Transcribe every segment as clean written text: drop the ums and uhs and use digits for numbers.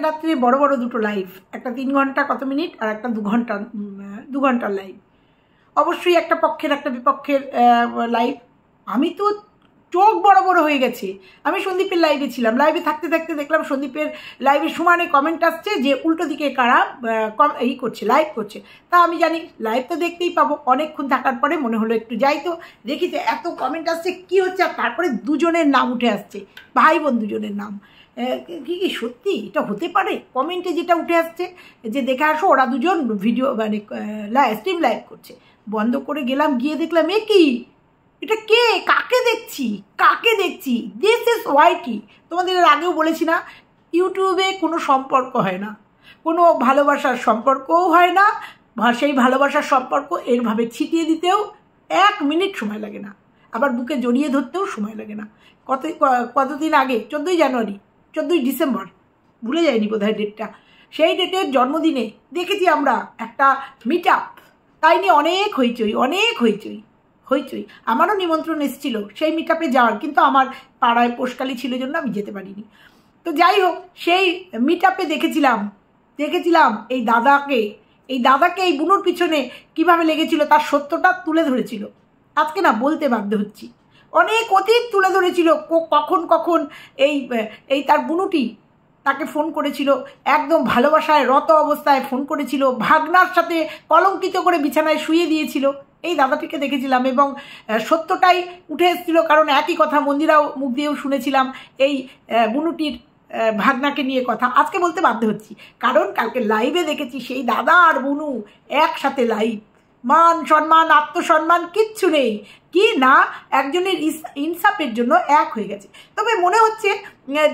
রাত্রে বড় বড় দুটো লাইভ, একটা 3 ঘন্টা কত মিনিট আর একটা 2 ঘন্টার লাইভ। অবশ্যই একটা পক্ষের একটা বিপক্ষের লাইভ। আমি তো চোখ বড় বড় হয়ে গেছে। আমি সন্দীপের লাইভে ছিলাম, লাইভে থাকতে থাকতে দেখলাম সন্দীপের লাইভে সমানে কমেন্ট আসছে যে উল্টো দিকে কারা করছে, লাইভ করছে। তা আমি জানি লাইভ তো দেখতেই পাবো। অনেকক্ষণ থাকার পরে মনে হলো একটু যাই, তো দেখি যে এত কমেন্ট আসছে কী হচ্ছে। আর তারপরে দুজনের নাম উঠে আসছে, ভাই বোন দুজনের নাম। কি সত্যি এটা হতে পারে? কমেন্টে যেটা উঠে আসছে যে দেখে আসো ওরা দুজন ভিডিও মানে স্ট্রিম লাইভ করছে। বন্ধ করে গেলাম, গিয়ে দেখলাম এ কি, এটা কে, কাকে দেখছি? দিস ইজ ওয়াইটি। তোমাদের আগেও বলেছি না, ইউটিউবে কোনো সম্পর্ক হয় না, কোনো ভালোবাসার সম্পর্কও হয় না। সেই ভালোবাসার সম্পর্ক এরভাবে ছিটিয়ে দিতেও 1 মিনিট সময় লাগে না, আবার বুকে জড়িয়ে ধরতেও সময় লাগে না। কতদিন আগে 14ই জানুয়ারি, 14ই ডিসেম্বর, ভুলে যায়নি বোধহয় ডেটটা, সেই ডেটের জন্মদিনে দেখেছি আমরা একটা মিট আপ। তাই নিয়ে অনেক হইচই। আমারও নিমন্ত্রণ এসেছিল সেই মিট আপে যাওয়ার, কিন্তু আমার পাড়ায় পোষকালি ছিল জন্য আমি যেতে পারিনি। তো যাই হোক, সেই মিট আপে দেখেছিলাম এই দাদাকে এই বুনুর পিছনে কিভাবে লেগেছিল তার সত্যটা তুলে ধরেছিল। আজকে না বলতে বাধ্য হচ্ছি, অনেক অতীত তুলে ধরেছিল। কখন এই তার বুনুটি তাকে ফোন করেছিল, একদম ভালোবাসায় রত অবস্থায় ফোন করেছিল, ভাগনার সাথে কলঙ্কিত করে বিছানায় শুয়ে দিয়েছিল। এই দাদাটিকে দেখেছিলাম এবং সত্যটাই উঠে এসেছিল, কারণ একই কথা মন্দিরাও মুখ দিয়েও শুনেছিলাম এই বুনুটির ভাগনাকে নিয়ে কথা। আজকে বলতে বাধ্য হচ্ছি, কারণ কালকে লাইভে দেখেছি সেই দাদা আর বুনু একসাথে লাইভ। মান সম্মান আত্মসম্মান কিচ্ছু নেই, কি না একজনের ইনসাফের জন্য এক হয়ে গেছে। তবে মনে হচ্ছে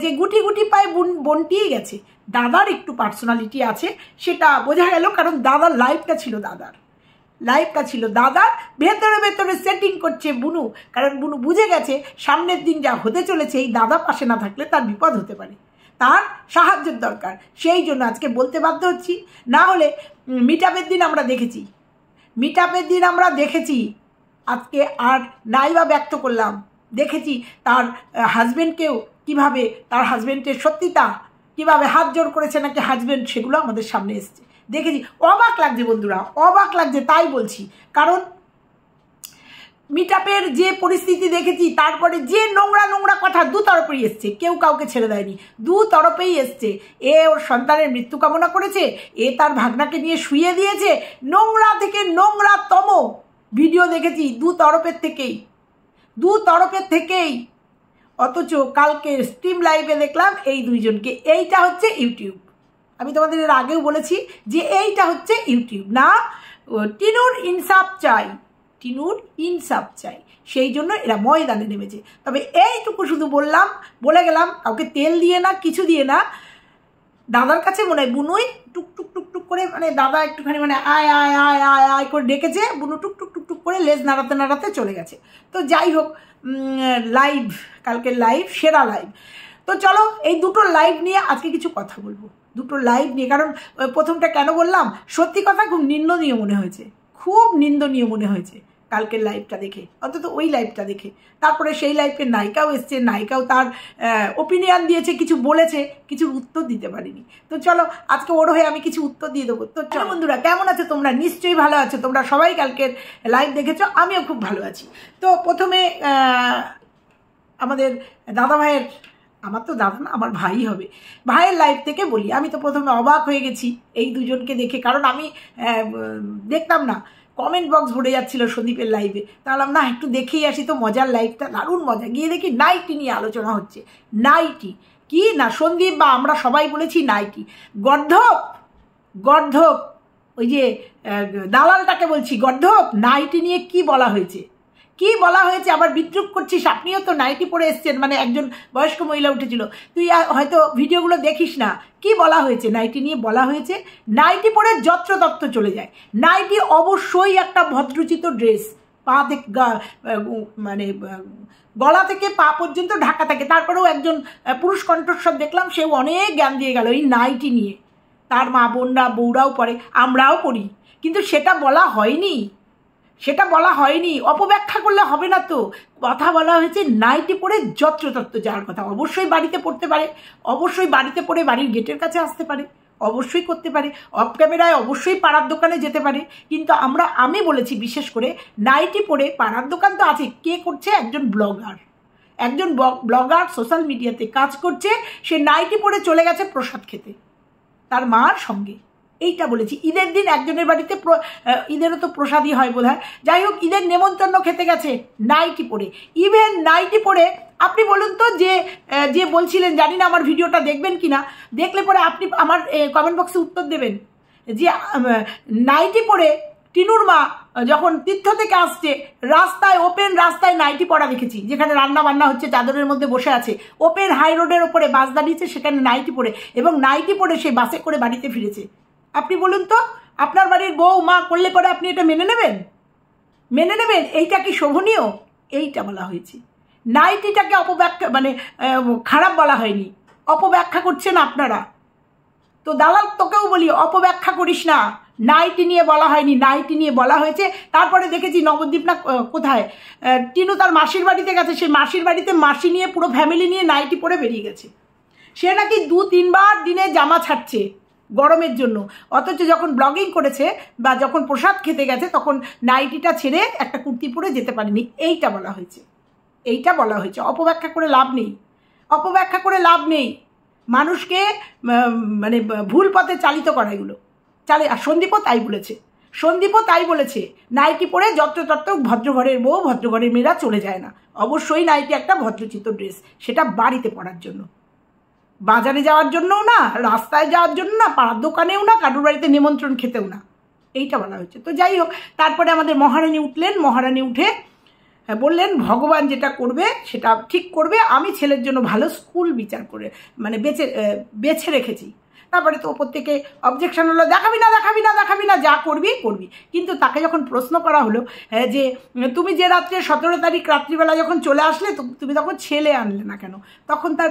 যে গুটি গুটি পায়ে বন্টিয়ে গেছে। দাদার একটু পার্সোনালিটি আছে, সেটা বোঝা গেল, কারণ দাদার লাইভটা ছিল দাদার ভেতরে সেটিং করছে বুনু, কারণ বুনু বুঝে গেছে সামনের দিন যা হতে চলেছে এই দাদা পাশে না থাকলে তার বিপদ হতে পারে, তার সাহায্যের দরকার। সেই জন্য আজকে বলতে বাধ্য হচ্ছি, না হলে মিট আপের দিন আমরা দেখেছি, আজকে আর নাইবা ব্যক্ত করলাম, দেখেছি তার হাজব্যান্ডকেও কিভাবে, তার হাজব্যান্ডের সত্যিটা কিভাবে হাত জোর করেছে নাকি হাজব্যান্ড, সেগুলো আমাদের সামনে এসছে, দেখেছি। অবাক লাগছে বন্ধুরা, অবাক লাগছে, তাই বলছি। কারণ মিট আপের যে পরিস্থিতি দেখেছি, তারপরে যে নোংরা কথা দুতরফেই এসছে, কেউ কাউকে ছেড়ে দেয়নি, দুতরফেই এসছে। এ ওর সন্তানের মৃত্যু কামনা করেছে, এ তার ভাগনাকে নিয়ে শুয়ে দিয়েছে, নোংরা থেকে নোংরাতম ভিডিও দেখেছি দুতরফের থেকেই। অথচ কালকে স্ট্রিম লাইভে দেখলাম এই দুইজনকে। এইটা হচ্ছে ইউটিউব। আমি তোমাদের এর আগেও বলেছি যে এইটা হচ্ছে ইউটিউব না। টিনুর ইনসাফ চাই, সেই জন্য এরা ময়দানে নেমেছে। তবে এইটুকু শুধু বলে গেলাম, কাউকে তেল দিয়ে না, কিছু দিয়ে না। দাদার কাছে মনে হয় বুনুই টুক করে, মানে দাদা একটুখানি মানে আয় করে ডেকেছে, বুনু টুক করে লেজ নাড়াতে চলে গেছে। তো যাই হোক, কালকের লাইভ সেরা লাইভ। তো চলো এই দুটো লাইভ নিয়ে আজকে কিছু কথা বলবো, কারণ প্রথমটা কেন বললাম, সত্যি কথা খুব নিন্দনীয় মনে হয়েছে কালকের লাইভটা দেখে, অন্তত ওই লাইভটা দেখে। তারপরে সেই লাইভের নায়িকাও এসছে, নায়িকাও তার ওপিনিয়ন দিয়েছে, কিছু বলেছে, কিছুর উত্তর দিতে পারিনি। তো চলো আজকে ওর হয়ে আমি কিছু উত্তর দিয়ে দেবো। তো চলো বন্ধুরা, কেমন আছো তোমরা? নিশ্চয়ই ভালো আছো তোমরা, সবাই কালকের লাইভ দেখেছো, আমিও খুব ভালো আছি। তো প্রথমে আমাদের দাদা ভাইয়ের, আমার তো দাদা না, আমার ভাই হবে, ভাইয়ের লাইভ থেকে বলি। আমি তো প্রথমে অবাক হয়ে গেছি এই দুজনকে দেখে, কারণ আমি দেখতাম না, কমেন্ট বক্স ভরে যাচ্ছিল সন্দীপের লাইভে। তাহলে না একটু দেখেই আসি তো, মজার লাইভটা, দারুণ মজা। গিয়ে দেখি নাইটি নিয়ে আলোচনা হচ্ছে। নাইটি কি না, সন্দীপ বা আমরা সবাই বলেছি নাইটি। গর্ধপ ওই যে দালালটাকে বলছি, গর্ধপ নাইটি নিয়ে কি বলা হয়েছে, আবার বিদ্রুপ করছিস, আপনিও তো নাইটি পরে এসছেন, মানে একজন বয়স্ক মহিলা উঠেছিল, তুই হয়তো ভিডিওগুলো দেখিস না। কি বলা হয়েছে নাইটি নিয়ে? বলা হয়েছে নাইটি পরে যত্রতত্র চলে যায়। নাইটি অবশ্যই একটা ভদ্রোচিত ড্রেস, পা থেকে মানে গলা থেকে পা পর্যন্ত ঢাকা থাকে। তারপরেও একজন পুরুষ কণ্ঠস্বর দেখলাম, সেও অনেক জ্ঞান দিয়ে গেল এই নাইটি নিয়ে। তার মা বোনরা বউরাও পরে, আমরাও পরি, কিন্তু সেটা বলা হয়নি। সেটা বলা হয়নি, অপব্যাখ্যা করলে হবে না তো। কথা বলা হয়েছে নাইটি পরে যত্রতত্র যাওয়ার কথা। অবশ্যই বাড়িতে পড়তে পারে, অবশ্যই বাড়িতে পড়ে বাড়ির গেটের কাছে আসতে পারে, অবশ্যই করতে পারে, অফ ক্যামেরায় অবশ্যই পাড়ার দোকানে যেতে পারে। কিন্তু আমি বলেছি বিশেষ করে নাইটি পরে পাড়ার দোকান তো আছে, কে করছে? একজন ব্লগার সোশ্যাল মিডিয়াতে কাজ করছে, সে নাইটি পরে চলে গেছে প্রসাদ খেতে তার মার সঙ্গে। এইটা বলেছি। ঈদের দিন একজনের বাড়িতে, ঈদেরও তো প্রসাদই হয় বোধ হয়, যাই হোক, ঈদের নেমন্তন্ন খেতে গেছে নাইটি পরে। ইভেন নাইটি পরে আপনি বলুন তো, যে বলছিলেন, জানি না আমার ভিডিওটা দেখবেন কি না, দেখলে পরে আপনি আমার কমেন্ট বক্সে উত্তর দেবেন, যে নাইটি পরে টিনুর মা যখন তীর্থ থেকে আসছে রাস্তায়, ওপেন রাস্তায় নাইটি পরা দেখেছি, যেখানে রান্না বান্না হচ্ছে চাদরের মধ্যে বসে আছে, ওপেন হাই রোডের ওপরে বাস দাঁড়িয়েছে, সেখানে নাইটি পরে, এবং নাইটি পরে সে বাসে করে বাড়িতে ফিরেছে। আপনি বলুন তো, আপনার বাড়ির বউ মা করলে পরে আপনি এটা মেনে নেবেন? এইটা কি শোভনীয়? এইটা বলা হয়েছে। নাইটিটাকে অপব্যাখ্যা, মানে খারাপ বলা হয়নি, অপব্যাখ্যা করছেন আপনারা। তো দালাল, তোকেও বলি, অপব্যাখ্যা করিস না। নাইটি নিয়ে বলা হয়নি, নাইটি নিয়ে বলা হয়েছে। তারপরে দেখেছি নবদ্বীপ না কোথায়, টিনু তার মাসির বাড়িতে গেছে, সেই মাসির বাড়িতে মাসি নিয়ে পুরো ফ্যামিলি নিয়ে নাইটি পরে বেরিয়ে গেছে। সে নাকি 2-3 বার দিনে জামা ছাড়ছে গরমের জন্য, অথচ যখন ব্লগিং করেছে বা যখন প্রসাদ খেতে গেছে তখন নাইটিটা ছেড়ে একটা কুর্তি পরে যেতে পারেনি। এইটা বলা হয়েছে, অপব্যাখ্যা করে লাভ নেই। মানুষকে মানে ভুল পথে চালিত করা এগুলো আর সন্দীপও তাই বলেছে, নাইটি পরে যত্রতত্র ভদ্রঘরের বউ, ভদ্রঘরের মেয়েরা চলে যায় না। অবশ্যই নাইটি একটা ভদ্রচিত ড্রেস, সেটা বাড়িতে পরার জন্য, বাজারে যাওয়ার জন্যও না, রাস্তায় যাওয়ার জন্য না, পাড়ার দোকানেও না, কারুর বাড়িতে নিমন্ত্রণ খেতেও না। এইটা বলা হয়েছে। তো যাই হোক, তারপরে আমাদের মহারানী উঠলেন, মহারানী উঠে বললেন ভগবান যেটা করবে সেটা ঠিক করবে, আমি ছেলের জন্য ভালো স্কুল বিচার করে মানে বেছে রেখেছি। তারপরে তো ওপর থেকে অবজেকশন হলো, দেখাবি না, যা করবি। কিন্তু তাকে যখন প্রশ্ন করা হলো যে তুমি যে রাত্রে 17 তারিখ রাত্রিবেলা যখন চলে আসলে, তুমি তখন ছেলে আনলে না কেন? তখন তার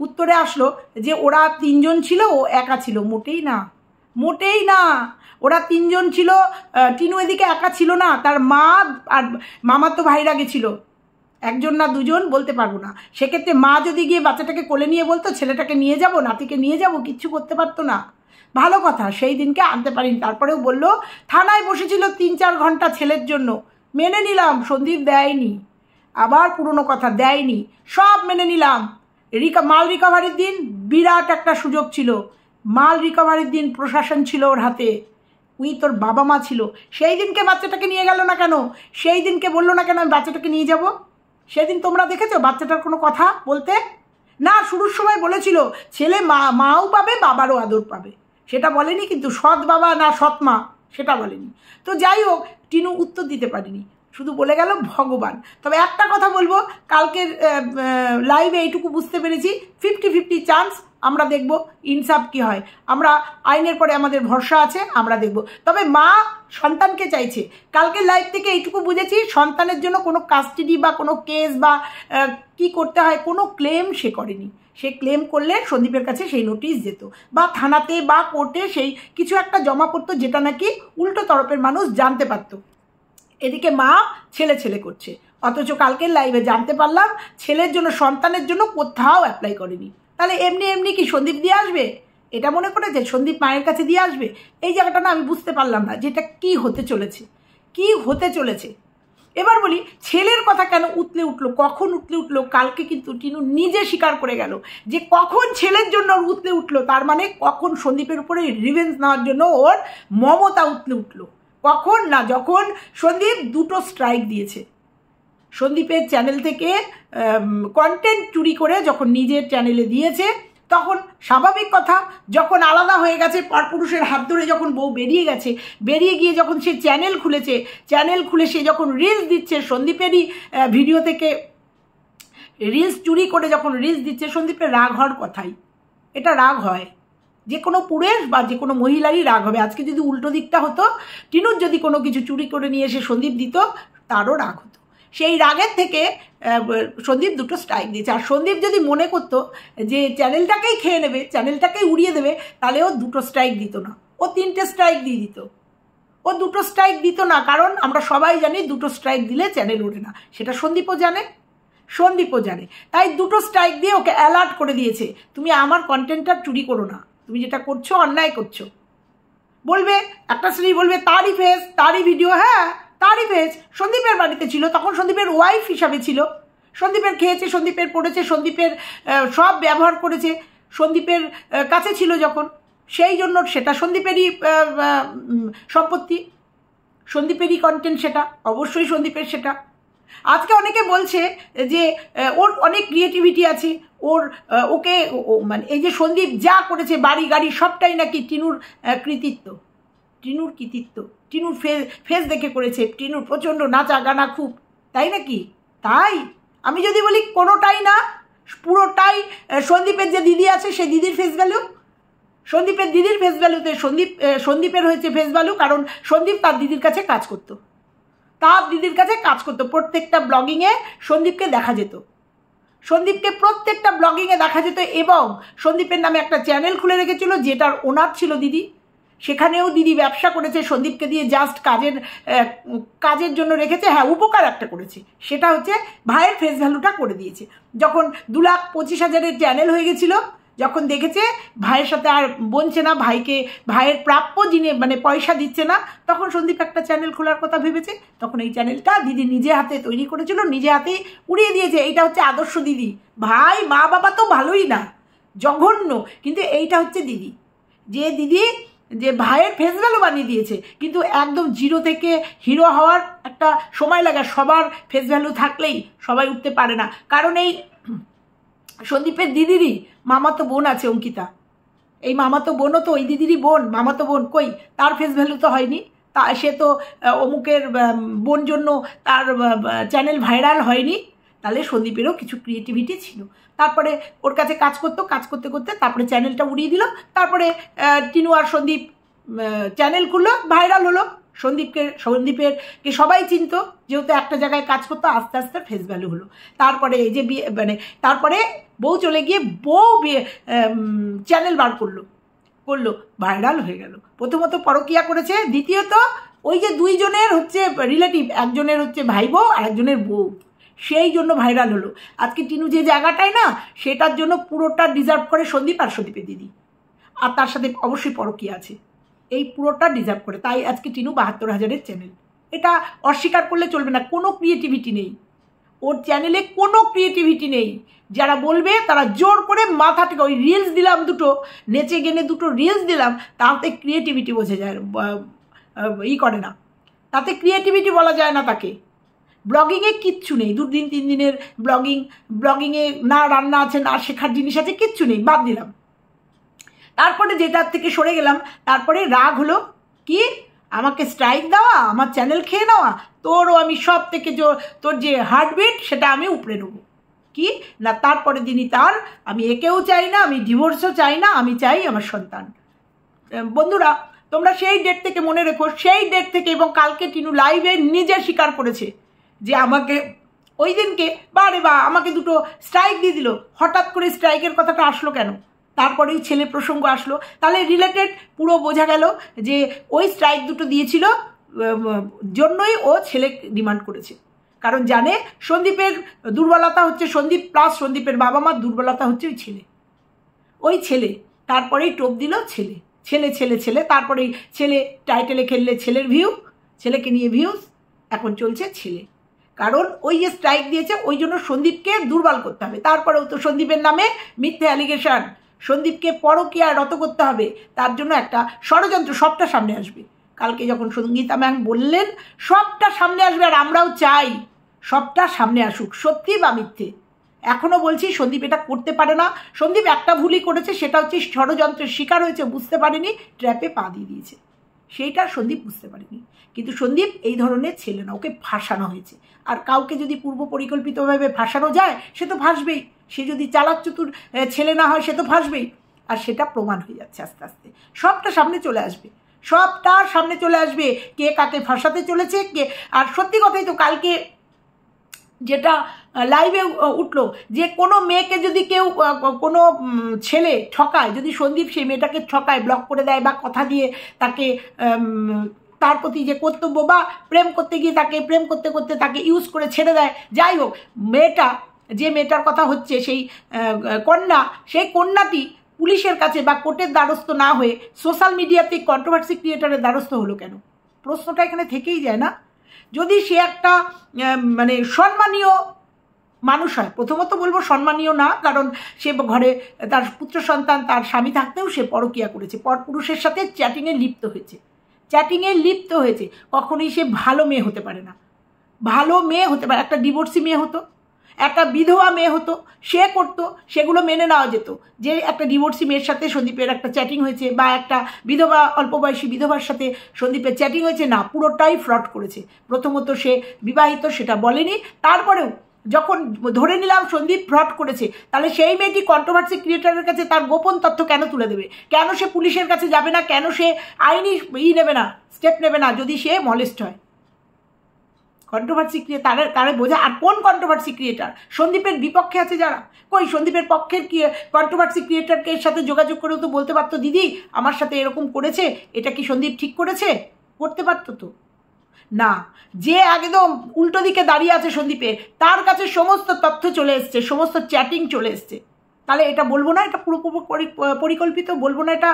উত্তরে আসলো যে ওরা 3 জন ছিল, ও একা ছিল। মোটেই না, ওরা 3 জন ছিল। টিনু এদিকে একা ছিল না, তার মা আর মামাতো ভাইরা গেছিল, 1জন না 2জন বলতে পারবো না। সেক্ষেত্রে মা যদি গিয়ে বাচ্চাটাকে কোলে নিয়ে বলতো ছেলেটাকে নিয়ে যাব, নাতিকে নিয়ে যাব, কিচ্ছু করতে পারতো না। ভালো কথা, সেই দিনকে আনতে পারিনি। তারপরেও বললো থানায় বসেছিল 3-4 ঘন্টা ছেলের জন্য, মেনে নিলাম। সন্দীপ দেয়নি, আবার পুরনো কথা, দেয়নি, সব মেনে নিলাম। মাল রিকভারির দিন বিরাট একটা সুযোগ ছিল, মাল রিকভারির দিন প্রশাসন ছিল ওর হাতে, তোর বাবা মা ছিল। সেই দিনকে বাচ্চাটাকে নিয়ে গেল না কেন? সেই দিনকে বললো না কেন আমি বাচ্চাটাকে নিয়ে যাব? সেদিন তোমরা দেখেছো বাচ্চাটার কোনো কথা বলতে? না, শুরুর সময় বলেছিল ছেলে মাও পাবে, বাবারও আদর পাবে, সেটা বলেনি। কিন্তু সৎ বাবা না সৎ মা, সেটা বলেনি। তো যাই হোক, টিনু উত্তর দিতে পারিনি, শুধু বলে গেল ভগবান। তবে একটা কথা বলবো, কালকের লাইভে এইটুকু বুঝতে পেরেছি, 50-50 চান্স। আমরা দেখব ইনসাফ কি হয়। আমরা আইনের পরে আমাদের ভরসা আছে, আমরা দেখব। তবে মা সন্তানকে চাইছে। কালকের লাইভ থেকে এইটুকু বুঝেছি, সন্তানের জন্য কোনো কাস্টাডি বা কোনো কেস বা কি করতে হয়, কোনো ক্লেম সে করেনি। সে ক্লেম করলে সন্দীপের কাছে সেই নোটিশ যেত, বা থানাতে বা কোর্টে সেই কিছু একটা জমা পড়তো, যেটা নাকি উল্টো তরফের মানুষ জানতে পারত। এদিকে মা ছেলে করছে, অথচ কালকের লাইভে জানতে পারলাম ছেলের জন্য, সন্তানের জন্য কোথাও অ্যাপ্লাই করেনি। তাহলে এমনি কি সন্দীপ দিয়ে আসবে? এটা মনে করেছে সন্দীপ মায়ের কাছে দিয়ে আসবে? এই জায়গাটা না আমি বুঝতে পারলাম না, যেটা কি হতে চলেছে। এবার বলি, ছেলের কথা কেন উতলে উঠলো, কখন উতলে উঠলো? কালকে কিন্তু টিনু নিজে স্বীকার করে গেল যে কখন ছেলের জন্য ওর উতলে উঠলো। তার মানে কখন সন্দীপের উপরে রিভেঞ্জ নেওয়ার জন্য ওর মমতা উতলে উঠলো। কখন না, যখন সন্দীপ 2টো স্ট্রাইক দিয়েছে। সন্দীপের চ্যানেল থেকে কন্টেন্ট চুরি করে যখন নিজের চ্যানেলে দিয়েছে, তখন স্বাভাবিক কথা, যখন আলাদা হয়ে গেছে, পরপুরুষের হাত ধরে যখন বউ বেরিয়ে গেছে, বেরিয়ে গিয়ে যখন সে চ্যানেল খুলে সে যখন রিলস দিচ্ছে, সন্দীপেরই ভিডিও থেকে রিলস চুরি করে যখন রিলস দিচ্ছে, সন্দীপের রাগ হওয়ার কথাই। এটা রাগ হয়, যে কোনো পুরুষ বা যে কোনো মহিলারই রাগ হবে। আজকে যদি উল্টো দিকটা হতো, টিনুর যদি কোনো কিছু চুরি করে নিয়ে এসে সন্দীপ দিত, তারও রাগ হতো। সেই রাগের থেকে সন্দীপ 2টো স্ট্রাইক দিয়েছে। আর সন্দীপ যদি মনে করতো যে চ্যানেলটাকেই খেয়ে নেবে, চ্যানেলটাকেই উড়িয়ে দেবে, তাহলে ও 2টো স্ট্রাইক দিত না, ও 3টে স্ট্রাইক দিয়ে দিত। ও ও 2টো স্ট্রাইক দিত না, কারণ আমরা সবাই জানি 2টো স্ট্রাইক দিলে চ্যানেল ওঠে না, সেটা সন্দীপও জানে। তাই 2টো স্ট্রাইক দিয়ে ওকে অ্যালার্ট করে দিয়েছে, তুমি আমার কন্টেন্টটা চুরি করো না, তুমি যেটা করছো অন্যায় করছো। বলবে একটা শ্রেণী বলবে তারই ফেস, তারই ভিডিও, হ্যাঁ তারই ফেস, সন্দীপের বাড়িতে ছিল, তখন সন্দীপের ওয়াইফ হিসাবে ছিল, সন্দীপের খেয়েছে, সন্দীপের পড়েছে, সন্দীপের সব ব্যবহার করেছে, সন্দীপের কাছে ছিল যখন, সেই জন্য সেটা সন্দীপেরই সম্পত্তি, সন্দীপেরই কন্টেন্ট, সেটা অবশ্যই সন্দীপের। সেটা আজকে অনেকে বলছে যে ওর অনেক ক্রিয়েটিভিটি আছে, ওকে মানে এই যে সন্দীপ যা করেছে বাড়ি গাড়ি সবটাই নাকি টিনুর কৃতিত্ব, টিনুর ফেস দেখে করেছে, টিনুর প্রচণ্ড নাচা গানা খুব, তাই নাকি? তাই আমি যদি বলি কোনোটাই না, পুরোটাই সন্দীপের যে দিদি আছে সেই দিদির ফেস ভ্যালু, সন্দীপের দিদির ফেস ভ্যালুতে সন্দীপের হয়েছে ফেস ভ্যালু, কারণ সন্দীপ তার দিদির কাছে কাজ করতো, প্রত্যেকটা ব্লগিংয়ে সন্দীপকে দেখা যেত, এবং সন্দীপের নামে একটা চ্যানেল খুলে রেখেছিল যেটার ওনার ছিল দিদি, সেখানেও দিদি ব্যবসা করেছে, সন্দীপকে দিয়ে জাস্ট কাজের জন্য রেখেছে, হ্যাঁ উপকার একটা করেছে, সেটা হচ্ছে ভাইয়ের ফেস ভ্যালুটা করে দিয়েছে। যখন 2,25,000-এর চ্যানেল হয়ে গেছিল, যখন দেখেছে ভাইয়ের সাথে আর বনছে না, ভাইয়ের প্রাপ্য মানে পয়সা দিচ্ছে না, তখন সন্দীপ একটা চ্যানেল খোলার কথা ভেবেছে, তখন এই চ্যানেলটা দিদি নিজে হাতে তৈরি করেছিল, নিজে হাতেই উড়িয়ে দিয়েছে। এইটা হচ্ছে আদর্শ দিদি। ভাই মা বাবা তো ভালোই না, জঘন্য, কিন্তু এইটা হচ্ছে দিদি, যে ভাইয়ের ফেস ভ্যালু বানিয়ে দিয়েছে। কিন্তু একদম জিরো থেকে হিরো হওয়ার একটা সময় লাগে, সবার ফেস ভ্যালু থাকলেই সবাই উঠতে পারে না, কারণ এই সন্দীপের দিদিরই মামাতো বোন আছে অঙ্কিতা, এই মামাতো বোনও তো ওই দিদিরই বোন, মামাতো বোন, কই তার ফেস ভ্যালু তো হয়নি, সে তো অমুকের বোন জন্য তার চ্যানেল ভাইরাল হয়নি, তাহলে সন্দীপেরও কিছু ক্রিয়েটিভিটি ছিল। তারপরে ওর কাছে কাজ করতে করতে তারপরে চ্যানেলটা উড়িয়ে দিল, তারপরে টিনু আর সন্দীপ চ্যানেল খুললো, ভাইরাল হলো, সন্দীপেরকে সবাই চিনত, যেহেতু একটা জায়গায় কাজ করতো, আস্তে আস্তে ফেস ভ্যালু হলো। তারপরে এই যে তারপরে বউ চলে গিয়ে চ্যানেল বার করলো, ভাইরাল হয়ে গেল। প্রথমত পরকিয়া করেছে, দ্বিতীয়ত ওই যে দুইজনের হচ্ছে রিলেটিভ, একজনের হচ্ছে ভাই বউ আর একজনের বউ, সেই জন্য ভাইরাল হলো। আজকে টিনু যে জায়গাটায় না, সেটার জন্য পুরোটা ডিজার্ভ করে সন্দীপ আর সন্দীপের দিদি, আর তার সাথে অবশ্যই পরকিয়া আছে, এই পুরোটা ডিজার্ভ করে। তাই আজকে টিনু 72,000-এর চ্যানেল, এটা অস্বীকার করলে চলবে না। কোনো ক্রিয়েটিভিটি নেই ওর চ্যানেলে, কোনো ক্রিয়েটিভিটি নেই। যারা বলবে তারা জোর করে মাথা থেকে, ওই রিলস দিলাম দুটো, নেচে গেনে দুটো রিলস দিলাম, তাতে ক্রিয়েটিভিটি বোঝা যায়, করে না, তাতে ক্রিয়েটিভিটি বলা যায় না তাকে। ব্লগিংয়ে কিচ্ছু নেই, 2 দিন 3 দিনের ব্লগিংয়ে না রান্না আছে, না শেখার জিনিস আছে, কিচ্ছু নেই, বাদ দিলাম। তারপরে যেটার থেকে সরে গেলাম, তারপরে রাগ হলো কি, আমাকে স্ট্রাইক দেওয়া, আমার চ্যানেল খেয়ে নেওয়া, তোরও আমি সব থেকে তোর যে হার্টবিট সেটা আমি উপড়ে নেবো, কি না তারপরে দিনই আমি একেও চাই না, আমি ডিভোর্সও চাই না, আমি চাই আমার সন্তান। বন্ধুরা তোমরা সেই ডেট থেকে মনে রেখো, সেই ডেট থেকে, এবং কালকে টিনু লাইভে নিজে স্বীকার করেছে যে আমাকে ওই দিনকে আমাকে 2টো স্ট্রাইক দিয়ে দিল। হঠাৎ করে স্ট্রাইকের কথাটা আসলো কেন? তারপরেই ছেলে প্রসঙ্গ আসলো, তাহলে রিলেটেড পুরো বোঝা গেল যে ওই স্ট্রাইক 2টো দিয়েছিল জন্যই ও ছেলে ডিমান্ড করেছে, কারণ জানে সন্দীপের দুর্বলতা হচ্ছে সন্দীপ, প্লাস সন্দীপের বাবা মার দুর্বলতা হচ্ছে ওই ছেলে। তারপরেই টোপ দিল ছেলে, তারপরেই ছেলে টাইটেলে খেললে ছেলের ভিউ, ছেলেকে নিয়ে ভিউজ, এখন চলছে ছেলে, কারণ ওই যে স্ট্রাইক দিয়েছে ওই জন্য সন্দীপকে দুর্বল করতে হবে। তারপরেও তো সন্দীপের নামে মিথ্যে অ্যালিগেশন, সন্দীপকে পরকীয়া রত করতে হবে, তার জন্য একটা ষড়যন্ত্র, সবটা সামনে আসবে। কালকে যখন সঙ্গীতা ম্যাম বললেন সবটা সামনে আসবে, আর আমরাও চাই সবটা সামনে আসুক, সত্যি বা মিথ্যে। এখনও বলছি সন্দীপ এটা করতে পারে না। সন্দীপ একটা ভুলই করেছে, সেটা হচ্ছে ষড়যন্ত্রের শিকার হয়েছে, বুঝতে পারেনি, ট্র্যাপে পা দিয়ে দিয়েছে, সেইটা সন্দীপ বুঝতে পারেনি। কিন্তু সন্দীপ এই ধরনের ছেলে না, ওকে ফাঁসানো হয়েছে। আর কাউকে যদি পূর্ব পরিকল্পিতভাবে ফাঁসানো যায় সে তো ফাঁসবেই, সে যদি চালাক চতুর ছেলে না হয় সে তো ফাঁসবেই, আর সেটা প্রমাণ হয়ে যাচ্ছে আস্তে আস্তে, সবটা সামনে চলে আসবে, কে কাকে ফাঁসাতে চলেছে কে। আর সত্যি কথাই তো কালকে যেটা লাইভে উঠলো, যে কোনো মেয়েকে যদি কেউ কোনো ছেলে ঠকায়, যদি সন্দীপ সেই মেয়েটাকে ঠকায়, ব্লক করে দেয় বা কথা দিয়ে তার প্রতি যে কর্তব্য, বা প্রেম করতে গিয়ে তাকে প্রেম করতে করতে তাকে ইউজ করে ছেড়ে দেয়। যাই হোক, যে মেয়েটার কথা হচ্ছে, সেই কন্যা, সেই কন্যাটি পুলিশের কাছে বা কোর্টের দ্বারস্থ না হয়ে সোশ্যাল মিডিয়াতে কন্ট্রোভার্সি ক্রিয়েটারের দ্বারস্থ হলো কেন? প্রশ্নটা এখানে থেকেই যায় না? যদি সে একটা মানে সম্মানীয় মানুষ হয়, প্রথমত বলবো সম্মানীয় না, কারণ সে ঘরে তার পুত্র সন্তান, তার স্বামী থাকতেও সে পরকীয়া করেছে, পরপুরুষের সাথে চ্যাটিংয়ে লিপ্ত হয়েছে। কখনোই সে ভালো মেয়ে হতে পারে না। ভালো মেয়ে হতে পারে, একটা ডিভোর্সি মেয়ে হতো, একটা বিধবা মেয়ে হতো, সে করতো, সেগুলো মেনে নেওয়া যেত যে একটা ডিভোর্সি মেয়ের সাথে সন্দীপের একটা চ্যাটিং হয়েছে, বা একটা বিধবা, অল্প বয়সী বিধবার সাথে সন্দীপের চ্যাটিং হয়েছে। না, পুরোটাই ফ্রড করেছে। প্রথমত সে বিবাহিত, সেটা বলেনি। তারপরেও যখন ধরে নিলাম সন্দীপ ফ্রড করেছে, তাহলে সেই মেয়েটি কন্ট্রোভার্সি ক্রিয়েটারের কাছে তার গোপন তথ্য কেন তুলে দেবে? কেন সে পুলিশের কাছে যাবে না? কেন সে আইনি নেবে না, স্টেপ নেবে না যদি সে মলেস্ট হয়? কন্ট্রোভার্সি ক্রিয়েটার তারে বোঝা। আর কোন কন্ট্রোভার্সি ক্রিয়েটার? সন্দীপের বিপক্ষে আছে যারা। কই সন্দীপের পক্ষের কন্ট্রোভার্সি ক্রিয়েটারকে সাথে যোগাযোগ করেও তো বলতে পারতো, দিদি আমার সাথে এরকম করেছে, এটা কি সন্দীপ ঠিক করেছে? করতে পারতো তো। না, যে একদম উল্টো দিকে দাঁড়িয়ে আছে সন্দীপের, তার কাছে সমস্ত তথ্য চলে এসছে, সমস্ত চ্যাটিং চলে এসছে। তাহলে এটা বলবো না এটা পুরোপুরি পরিকল্পিত? বলবো না এটা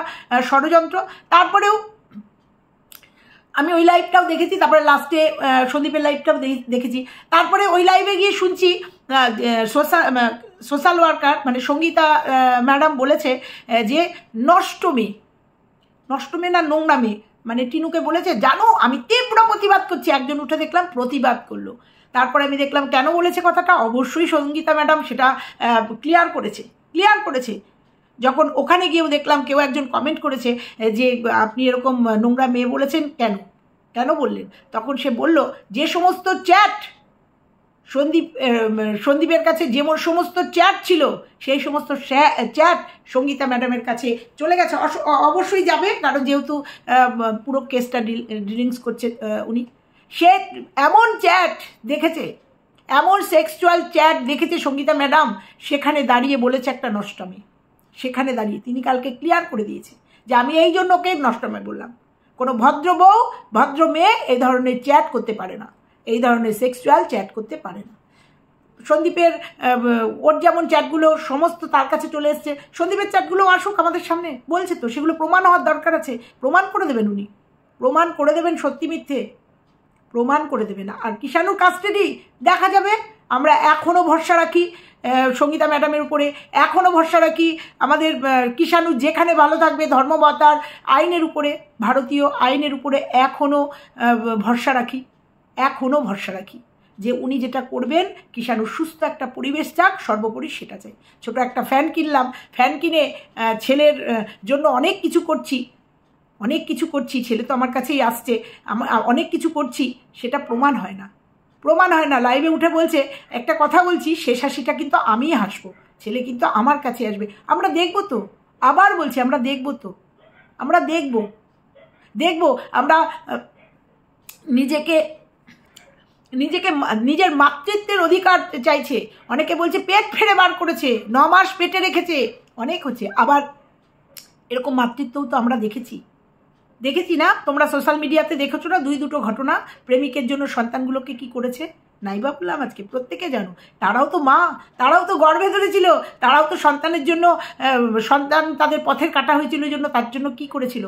ষড়যন্ত্র? তারপরেও আমি ওই লাইভটাও দেখেছি, তারপরে লাস্টে সন্দীপের লাইভটাও দেখেছি। তারপরে ওই লাইভে গিয়ে শুনছি সোশ্যাল ওয়ার্কার মানে সঙ্গীতা ম্যাডাম বলেছে যে নষ্ট মেয়ে না নোংরা মেয়ে, মানে টিনুকে বলেছে, জানো আমি তীব্র প্রতিবাদ করছি। একজন উঠে দেখলাম প্রতিবাদ করলো। তারপরে আমি দেখলাম কেন বলেছে কথাটা। অবশ্যই সঙ্গীতা ম্যাডাম সেটা ক্লিয়ার করেছে। যখন ওখানে গিয়েও দেখলাম কেউ একজন কমেন্ট করেছে যে আপনি এরকম নোংরা মেয়ে বলেছেন, কেন বললেন? তখন সে বলল যে সমস্ত চ্যাট সন্দীপের কাছে যেমন সমস্ত চ্যাট ছিল, সেই সমস্ত চ্যাট সঙ্গীতা ম্যাডামের কাছে চলে গেছে। অবশ্যই যাবে, কারণ যেহেতু পুরো কেসটা ডিলিংস করছে উনি। সে এমন চ্যাট দেখেছে, এমন সেক্সুয়াল চ্যাট দেখেছে সঙ্গীতা ম্যাডাম, সেখানে দাঁড়িয়ে বলেছে একটা নষ্টমী। সেখানে দাঁড়িয়ে তিনি কালকে ক্লিয়ার করে দিয়েছে যে আমি এই জন্য ওকে নষ্টমী বললাম। কোনো ভদ্র বউ, ভদ্র মেয়ে এই ধরনের চ্যাট করতে পারে না, এই ধরনের সেক্সুয়াল চ্যাট করতে পারে না। সন্দীপের ওর যেমন চ্যাটগুলো সমস্ত তার কাছে চলে এসছে, সন্দীপের চ্যাটগুলো আসুক আমাদের সামনে, বলছে তো, সেগুলো প্রমাণ হওয়ার দরকার আছে। প্রমাণ করে দেবেন উনি, প্রমাণ করে দেবেন, সত্যি মিথ্যে প্রমাণ করে দেবেন। আর কিষাণুর কাস্টাডি দেখা যাবে। আমরা এখনও ভরসা রাখি সঙ্গীতা ম্যাডামের উপরে, এখনও ভরসা রাখি আমাদের কিষাণু যেখানে ভালো থাকবে, ধর্মবতার আইনের উপরে, ভারতীয় আইনের উপরে এখনও ভরসা রাখি যে উনি যেটা করবেন, কিষাণুর সুস্থ একটা পরিবেশ চাক, সর্বোপরি সেটা চাই। ছোট একটা ফ্যান কিনলাম, ফ্যান কিনে ছেলের জন্য অনেক কিছু করছি, ছেলে তো আমার কাছেই আসছে, অনেক কিছু করছি, সেটা প্রমাণ হয় না। লাইভে উঠে বলছে, একটা কথা বলছি, শেষ হাসিটা কিন্তু আমিই হাসবো, ছেলে কিন্তু আমার কাছে আসবে। আমরা দেখবো তো, আবার বলছি আমরা দেখবো আমরা নিজের মাতৃত্বের অধিকার চাইছে। অনেকে বলছে পেট ফেড়ে বার করেছে, 9 মাস পেটে রেখেছে, অনেক হচ্ছে। আবার এরকম মাতৃত্বও তো আমরা দেখেছি না? তোমরা সোশ্যাল মিডিয়াতে দেখেছো না 2-2 ঘটনা, প্রেমিকের জন্য সন্তানগুলোকে কি করেছে? নাইবা বললাম আজকে প্রত্যেকে জানো, তারাও তো মা, তারাও তো গর্ভে ধরেছিল, তারাও তো সন্তানের জন্য, সন্তান তাদের পথের কাটা হয়েছিল জন্য তার জন্য কি করেছিল?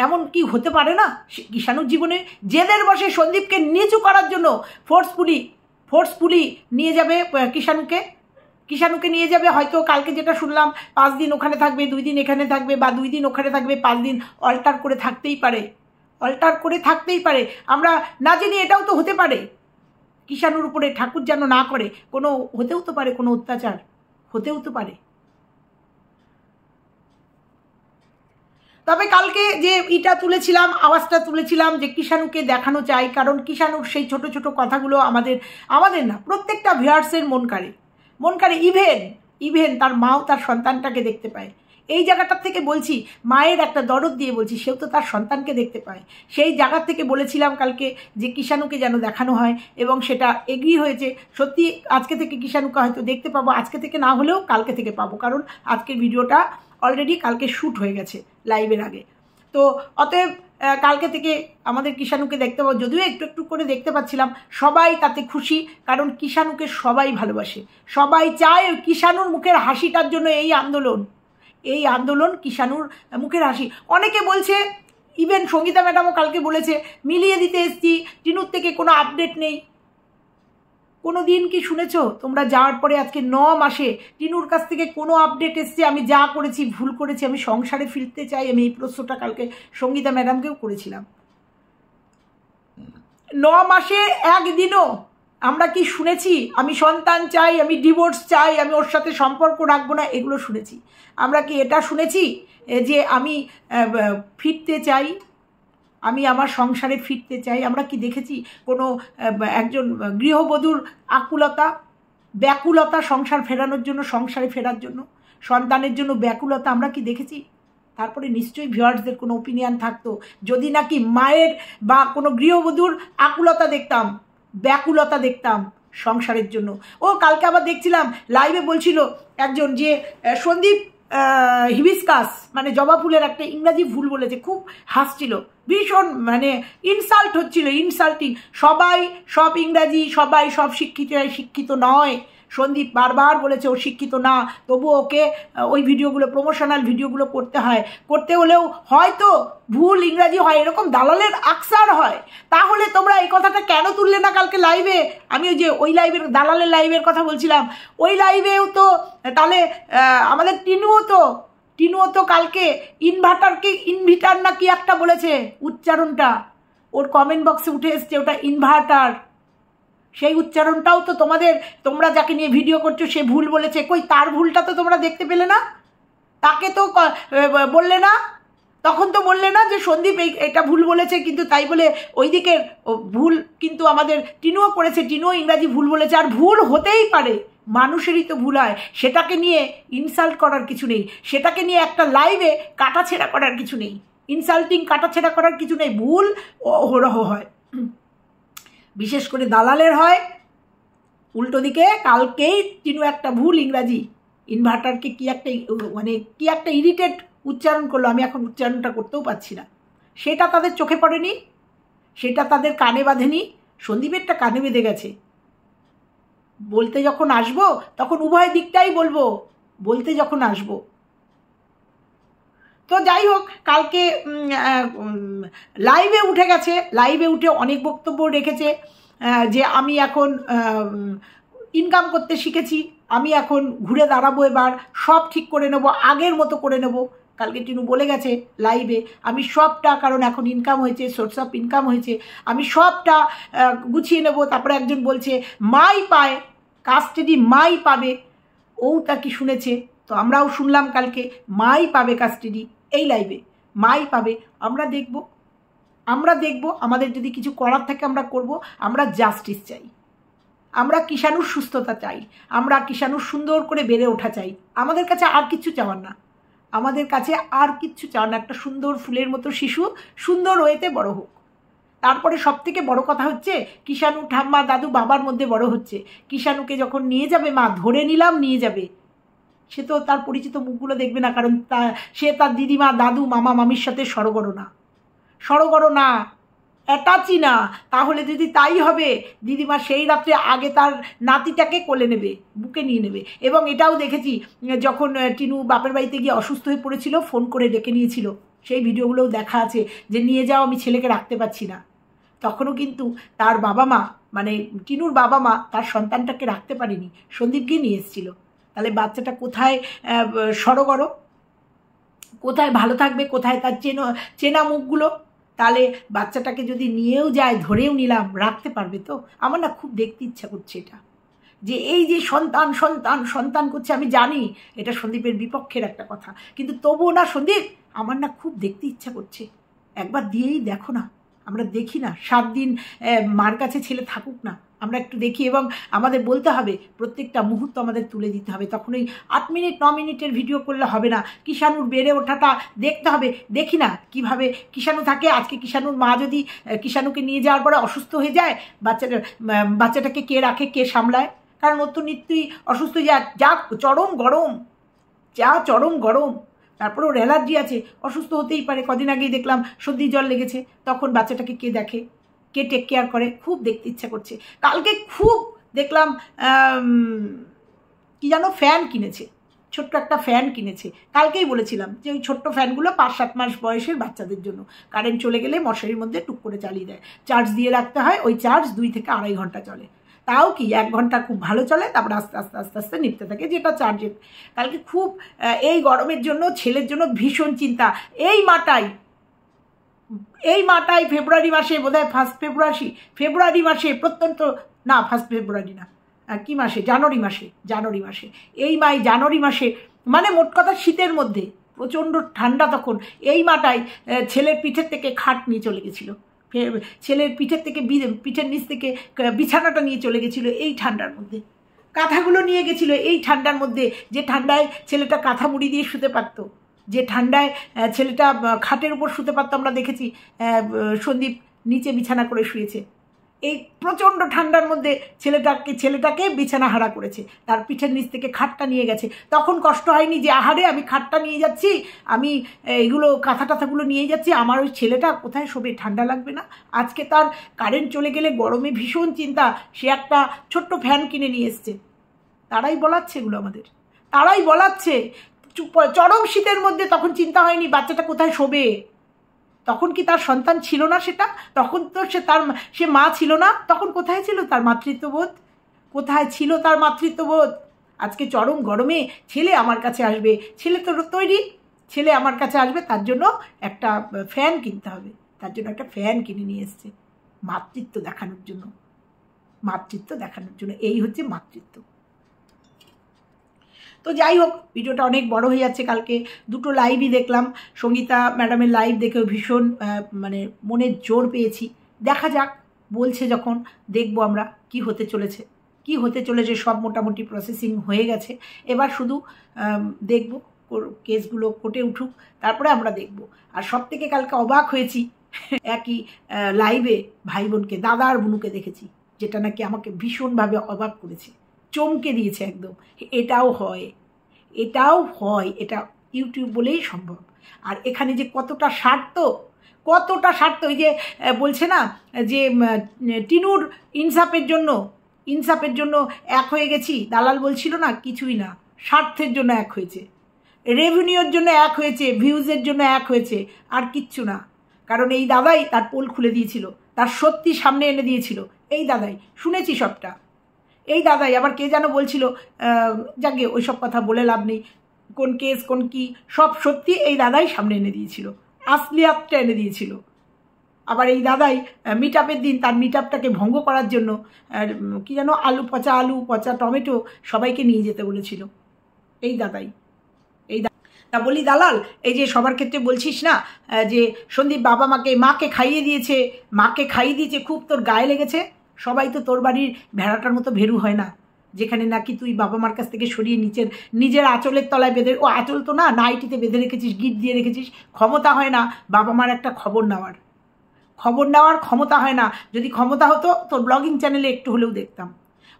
এমন কি হতে পারে না? কিষাণুর জীবনে জেদের বসে সন্দীপকে নিচু করার জন্য ফোর্সফুলি নিয়ে যাবে কিষাণুকে নিয়ে যাবে। হয়তো কালকে যেটা শুনলাম 5 দিন ওখানে থাকবে, 2 দিন এখানে থাকবে, বা 2 দিন ওখানে থাকবে, 5 দিন অল্টার করে থাকতেই পারে। আমরা না জানি, এটাও তো হতে পারে কিষাণুর উপরে ঠাকুর যেন না করে, হতেও তো পারে কোনো অত্যাচার, হতেও তো পারে। তবে কালকে যে আওয়াজটা তুলেছিলাম যে কিষাণুকে দেখানো চাই, কারণ কিষাণুর সেই ছোট ছোট কথাগুলো আমাদের না, প্রত্যেকটা ভিউয়ার্সের মন কাড়ে। ইভেন তার মাও তার সন্তানটাকে দেখতে পায়। এই জায়গাটার থেকে বলছি, মায়ের একটা দরদ দিয়ে বলছি, সেও তো তার সন্তানকে দেখতে পায়। সেই জায়গার থেকে বলেছিলাম কালকে যে কিষাণুকে যেন দেখানো হয়, এবং সেটা এগ্রি হয়েছে। সত্যি আজকে থেকে কিষাণুকে হয়তো দেখতে পাবো, আজকে থেকে না হলেও কালকে থেকে পাবো, কারণ আজকের ভিডিওটা অলরেডি কালকে শ্যুট হয়ে গেছে লাইভের আগে। তো অতএব কালকে থেকে আমাদের কিষাণুকে দেখতে পাবো, যদিও একটু একটু করে দেখতে পাচ্ছিলাম, সবাই তাতে খুশি, কারণ কিষাণুকে সবাই ভালোবাসে, সবাই চায় কিষাণুর মুখের হাসিটার জন্য এই আন্দোলন কিষাণুর মুখের হাসি। অনেকে বলছে, ইভেন সঙ্গীতা ম্যাডামও কালকে বলেছে, মিলিয়ে দিতে এসছি, টিনুর থেকে কোনো আপডেট নেই। কোনো দিন কি শুনেছো তোমরা যাওয়ার পরে আজকে 9 মাসে টিনুর কাছ থেকে কোনো আপডেট এসছে আমি যা করেছি ভুল করেছি, আমি সংসারে ফিরতে চাই? আমি এই প্রশ্নটা কালকে সঙ্গীতা ম্যাডামকেও করেছিলাম। 9 মাসে একদিনও আমরা কি শুনেছি আমি সন্তান চাই, আমি ডিভোর্স চাই, আমি ওর সাথে সম্পর্ক রাখবো না? এগুলো শুনেছি। আমরা কি এটা শুনেছি যে আমি ফিরতে চাই, আমি আমার সংসারে ফিরতে চাই? আমরা কি দেখেছি কোনো একজন গৃহবধূর আকুলতা, ব্যাকুলতা সংসার ফেরানোর জন্য, সংসারে ফেরার জন্য, সন্তানের জন্য ব্যাকুলতা আমরা কি দেখেছি? তারপরে নিশ্চয়ই ভিউয়ার্সদের কোনো ওপিনিয়ন থাকতো, যদি নাকি মায়ের বা কোনো গৃহবধূর আকুলতা দেখতাম, ব্যাকুলতা দেখতাম সংসারের জন্য। ও কালকে আবার দেখছিলাম লাইভে বলছিল একজন যে সন্দীপ হিবিস্কাস মানে জবা ফুলের একটা ইংরাজি ভুল বলেছে, খুব হাসছিল, ভীষণ মানে ইনসাল্ট হচ্ছিল, ইনসাল্টিং। সবাই সব ইংরাজি, সবাই সব শিক্ষিত নয়। সন্দীপ বারবার বলেছে ও শিক্ষিত না, তবু ওকে ওই ভিডিওগুলো, প্রমোশনাল ভিডিওগুলো করতে হয়, করতে হলেও হয়তো ভুল ইংরাজি হয়, এরকম দালালের আকসার হয়। তাহলে তোমরা এই কথাটা কেন তুললে না কালকে লাইভে? আমি ওই লাইভের, দালালের লাইভের কথা বলছিলাম, ওই লাইভেও তো তাহলে আমাদের টিনুও তো কালকে ইনভার্টার না কি একটা বলেছে, উচ্চারণটা ওর কমেন্ট বক্সে উঠে এসছে, ওটা ইনভার্টার। সেই উচ্চারণটাও তো তোমরা যাকে নিয়ে ভিডিও করছো সে ভুল বলেছে, কই তার ভুলটা তো তোমরা দেখতে পেলে না? তাকে তো বললে না, তখন তো বললে না যে সন্দীপ এটা ভুল বলেছে, কিন্তু তাই বলে ওই দিকের ভুল কিন্তু আমাদের টিনুও করেছে, টিনুও ইংরাজি ভুল বলেছে। আর ভুল হতেই পারে, মানুষেরই তো ভুল হয়, সেটাকে নিয়ে ইনসাল্ট করার কিছু নেই, সেটাকে নিয়ে একটা লাইভে কাটাছেড়া করার কিছু নেই, ইনসাল্টিং কাটাছেড়া করার কিছু নেই। ভুল অহরহ হয়, বিশেষ করে দালালের হয়। উল্টো দিকে কালকেই টিনু একটা ভুল ইংরাজি ইনভার্টারকে কি একটা ইরিটেট উচ্চারণ করলো, আমি এখন উচ্চারণটা করতেও পারছি না। সেটা তাদের চোখে পড়েনি, সেটা তাদের কানে বাঁধেনি। সন্দীপেরটা কানে বেঁধে গেছে। বলতে যখন আসবো তখন উভয় দিকটাই বলবো, বলতে যখন আসবো। তো যাই হোক, কালকে লাইভে উঠে গেছে, লাইভে উঠে অনেক বক্তব্য রেখেছে যে আমি এখন ইনকাম করতে শিখেছি, আমি এখন ঘুরে দাঁড়াবো, এবার সব ঠিক করে নেব, আগের মতো করে নেব। কালকে টিনু বলে গেছে লাইভে, আমি সবটা, কারণ এখন ইনকাম হয়েছে, সোর্স অফ ইনকাম হয়েছে, আমি সবটা গুছিয়ে নেব। তারপরে একজন বলছে মাই পায়, কাস্টাডি মাই পাবে, ওটা কি শুনেছে? তো আমরাও শুনলাম কালকে মাই পাবে কাস্টাডি, এই লাইভে মাই পাবে। আমরা দেখব, আমাদের যদি কিছু করার থাকে আমরা করব। আমরা জাস্টিস চাই, আমরা কিষাণুর সুস্থতা চাই, আমরা কিষাণুর সুন্দর করে বেড়ে ওঠা চাই। আমাদের কাছে আর কিচ্ছু চাওয়ার না, আমাদের কাছে আর কিচ্ছু চাওয়ার না। একটা সুন্দর ফুলের মতো শিশু সুন্দর ওয়েতে বড় হোক। তারপরে সবথেকে বড় কথা হচ্ছে কিষাণু ঠাম্মা দাদু বাবার মধ্যে বড় হচ্ছে। কিষাণুকে যখন নিয়ে যাবে মা, ধরে নিলাম নিয়ে যাবে, সে তো তার পরিচিত মুখগুলো দেখবে না, কারণ সে তার দিদিমা দাদু মামা মামির সাথে সড়গড় না, অ্যাটাচই না। তাহলে যদি তাই হবে, দিদিমা সেই রাত্রে আগে তার নাতিটাকে কোলে নেবে, বুকে নিয়ে নেবে। এবং এটাও দেখেছি, যখন টিনু বাপের বাড়িতে গিয়ে অসুস্থ হয়ে পড়েছিল, ফোন করে ডেকে নিয়েছিল, সেই ভিডিওগুলোও দেখা আছে, যে নিয়ে যাও, আমি ছেলেকে রাখতে পারছি না। তখনও কিন্তু তার বাবা মা, মানে টিনুর বাবা মা তার সন্তানটাকে রাখতে পারেনি, সন্দীপকে নিয়ে এসেছিল। তাহলে বাচ্চাটা কোথায় সড়গড়, কোথায় ভালো থাকবে, কোথায় তার চেনা মুখগুলো? তাহলে বাচ্চাটাকে যদি নিয়েও যায়, ধরেও নিলাম, রাখতে পারবে তো? আমার না খুব দেখতে ইচ্ছা করছে এটা, যে এই যে সন্তান করছে। আমি জানি এটা সন্দীপের বিপক্ষের একটা কথা, কিন্তু তবুও না সন্দীপ, আমার না খুব দেখতে ইচ্ছা করছে। একবার দিয়েই দেখো না, আমরা দেখি না 7 দিন মার কাছে ছেলে থাকুক না, আমরা একটু দেখি। এবং আমাদের বলতে হবে, প্রত্যেকটা মুহূর্ত আমাদের তুলে দিতে হবে। তখন ওই 8 মিনিট 9 মিনিটের ভিডিও করলে হবে না, কিষাণুর বেড়ে ওঠাটা দেখতে হবে। দেখি না কিভাবে কিষাণু থাকে। আজকে কিষাণুর মা যদি কিষাণুকে নিয়ে যাওয়ার পরে অসুস্থ হয়ে যায়, বাচ্চাটাকে কে রাখে, কে সামলায়? কারণ ওর তো নিত্যই অসুস্থ, যা চরম গরম, তারপর ওর অ্যালার্জি আছে, অসুস্থ হতেই পারে। কদিন আগেই দেখলাম সর্দি জ্বর লেগেছে, তখন বাচ্চাটাকে কে দেখে, কে টেক কেয়ার করে? খুব দেখতে ইচ্ছা করছে। কালকে খুব দেখলাম কি যেন ফ্যান কিনেছে, ছোট্ট একটা ফ্যান কিনেছে। কালকেই বলেছিলাম যে ওই ছোট্ট ফ্যানগুলো 5-7 মাস বয়সের বাচ্চাদের জন্য, কারেন্ট চলে গেলে মশারির মধ্যে টুক করে চালিয়ে দেয়, চার্জ দিয়ে রাখতে হয়, ওই চার্জ 2 থেকে 2.5 ঘন্টা চলে, তাও কি 1 ঘন্টা খুব ভালো চলে, তারপর আস্তে আস্তে আস্তে আস্তে নিভতে থাকে, যেটা চার্জের। কালকে খুব এই গরমের জন্য ছেলের জন্য ভীষণ চিন্তা। এই মাটাই ফেব্রুয়ারি মাসে, বোধহয় 1 ফেব্রুয়ারি মাসে প্রত্যন্ত, না 1 ফেব্রুয়ারি না, কি মাসে, জানুয়ারি মাসে জানুয়ারি মাসে, মানে মোট কথা শীতের মধ্যে প্রচণ্ড ঠান্ডা, তখন এই মাটাই ছেলের পিঠের থেকে খাট নিয়ে চলে গেছিলো, ছেলের পিঠের থেকে পিঠের নিচ থেকে বিছানাটা নিয়ে চলে গেছিলো এই ঠান্ডার মধ্যে, কাঁথাগুলো নিয়ে গেছিলো এই ঠান্ডার মধ্যে, যে ঠান্ডায় ছেলেটা কাঁথা মুড়ি দিয়ে শুতে পারতো, যে ঠান্ডায় ছেলেটা খাটের উপর শুতে পারতো। আমরা দেখেছি সন্দীপ নিচে বিছানা করে শুয়েছে, এই প্রচণ্ড ঠান্ডার মধ্যে ছেলেটাকে বিছানা হারা করেছে, তার পিঠের নিচ থেকে খাটটা নিয়ে গেছে। তখন কষ্ট হয়নি যে আহারে আমি খাটটা নিয়ে যাচ্ছি, আমি এগুলো কাঁথা টাথাগুলো নিয়ে যাচ্ছি, আমার ওই ছেলেটা কোথায় শোবে, ঠান্ডা লাগবে না? আজকে তার কারেন্ট চলে গেলে গরমে ভীষণ চিন্তা, সে একটা ছোট্ট ফ্যান কিনে নিয়ে এসছে। তারাই বলাচ্ছে এগুলো আমাদের, তারাই বলাচ্ছে। চরম শীতের মধ্যে তখন চিন্তা হয়নি বাচ্চাটা কোথায় শোবে? তখন কি তার সন্তান ছিল না? সেটা তখন তো সে মা ছিল না, তখন কোথায় ছিল তার মাতৃত্ববোধ? কোথায় ছিল তার মাতৃত্ববোধ? আজকে চরম গরমে ছেলে আমার কাছে আসবে, ছেলে তো তৈরি, ছেলে আমার কাছে আসবে, তার জন্য একটা ফ্যান কিনতে হবে, তার জন্য একটা ফ্যান কিনে নিয়ে এসছে, মাতৃত্ব দেখানোর জন্য, এই হচ্ছে মাতৃত্ব। তো যাই হোক, ভিডিওটা অনেক বড় হয়ে যাচ্ছে। কালকে 2টো লাইভই দেখলাম, সঙ্গীতা ম্যাডামের লাইভ দেখেও ভীষণ মানে মনের জোর পেয়েছি। দেখা যাক, বলছে যখন, দেখবো আমরা কি হতে চলেছে। সব মোটামুটি প্রসেসিং হয়ে গেছে, এবার শুধু দেখব কেসগুলো কোর্টে উঠুক, তারপরে আমরা দেখব। আর সব থেকে কালকে অবাক হয়েছি, একই লাইভে ভাই বোনকে, দাদা আর বুনুকে দেখেছি, যেটা নাকি আমাকে ভীষণভাবে অবাক করেছে, চমকে দিয়েছে একদম। এটাও হয়, এটা ইউটিউব বলেই সম্ভব। আর এখানে যে কতটা স্বার্থ, ওই যে বলছে না যে টিনুর ইনসাফের জন্য এক হয়ে গেছি, দালাল বলছিল না, কিছুই না, স্বার্থের জন্য এক হয়েছে, রেভিনিউর জন্য এক হয়েছে, ভিউজের জন্য এক হয়েছে, আর কিচ্ছু না। কারণ এই দাদাই তার পোল খুলে দিয়েছিল, তার সত্যি সামনে এনে দিয়েছিল, এই দাদাই, শুনেছি সবটা, এই দাদাই। আবার কে যেন বলছিল, যাকে ওই সব কথা বলে লাভ নেই, কোন কেস কোন কি সব সত্যি এই দাদাই সামনে এনে দিয়েছিল, আসলিয়াতটা এনে দিয়েছিল। আবার এই দাদাই মিট আপের দিন তার মিট আপটাকে ভঙ্গ করার জন্য কি যেন আলু পচা টমেটো সবাইকে নিয়ে যেতে বলেছিল, এই দাদাই। তা বলি দালাল, এই যে সবার ক্ষেত্রে বলছিস না যে সন্দীপ মাকে খাইয়ে দিয়েছে, খুব তোর গায়ে লেগেছে। সবাই তো তোর বাড়ির ভেড়াটার মতো ভেরু হয় না, যেখানে নাকি তুই বাবা মার কাছ থেকে সরিয়ে নিজের আঁচলের তলায় বেঁধে, ও আঁচল তো না, নাইটিতে বেঁধে রেখেছিস, গিট দিয়ে রেখেছিস। ক্ষমতা হয় না বাবা মার একটা খবর নেওয়ার ক্ষমতা হয় না। যদি ক্ষমতা হতো তোর ব্লগিং চ্যানেলে একটু হলেও দেখতাম।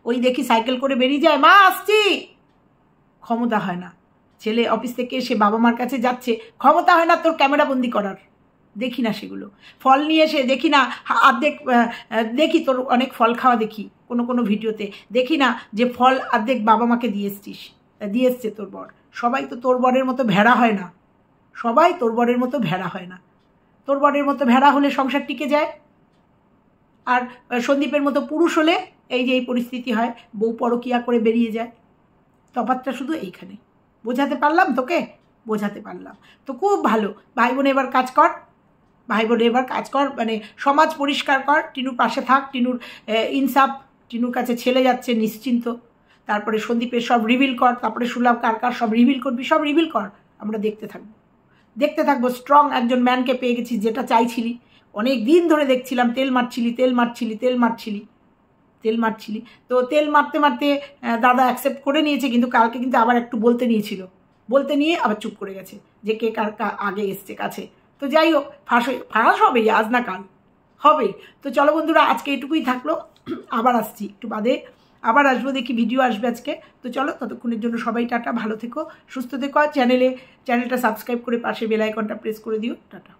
ওই দেখি সাইকেল করে বেরিয়ে যায়, মা আসছি, ক্ষমতা হয় না। ছেলে অফিস থেকে এসে বাবা মার কাছে যাচ্ছে, ক্ষমতা হয় না তোর ক্যামেরা বন্দি করার, দেখি না সেগুলো। ফল নিয়ে এসে দেখি না, অর্ধেক দেখি তোর অনেক ফল খাওয়া দেখি কোনো ভিডিওতে, দেখি না যে ফল অর্ধেক বাবা মাকে দিয়ে এসছে তোর বর। সবাই তো তোর বরের মতো ভেড়া হয় না, তোর বরের মতো ভেড়া হলে সংসার টিকে যায়। আর সন্দীপের মতো পুরুষ হলে এই যে এই পরিস্থিতি হয়, বউ পরকিয়া করে বেরিয়ে যায়। তফাৎটা শুধু এইখানে। বোঝাতে পারলাম তোকে? বোঝাতে পারলাম তো, খুব ভালো। ভাই বোন এবার কাজ কর, মানে সমাজ পরিষ্কার কর, টিনুর পাশে থাক, টিনুর ইনসাফ, টিনুর কাছে ছেলে যাচ্ছে নিশ্চিন্ত। তারপরে সন্দীপের সব রিভিল কর, তারপরে সুলভ কার সব রিভিল করবি, সব রিভিল কর, আমরা দেখতে থাকবো। স্ট্রং একজন ম্যানকে পেয়ে গেছি, যেটা চাইছিলি। অনেক দিন ধরে দেখছিলাম তেল মারছিলি, তো তেল মারতে দাদা অ্যাকসেপ্ট করে নিয়েছে, কিন্তু কালকে কিন্তু আবার একটু বলতে নিয়ে আবার চুপ করে গেছে যে কে কার আগে এসছে কাছে। তো যাই হোক, ফাঁস হবে, আজ না কাল হবে। তো চলো বন্ধুরা, আজকে এটুকুই থাকলো, আবার আসছি একটু বাদে। আবার আসবো, দেখি ভিডিও আসবে আজকে। তো চলো, ততক্ষণের জন্য সবাই টাটা, ভালো থেকো, সুস্থ থেকো। আর চ্যানেলটা সাবস্ক্রাইব করে পাশে বেল আইকনটা প্রেস করে দিও। টাটা।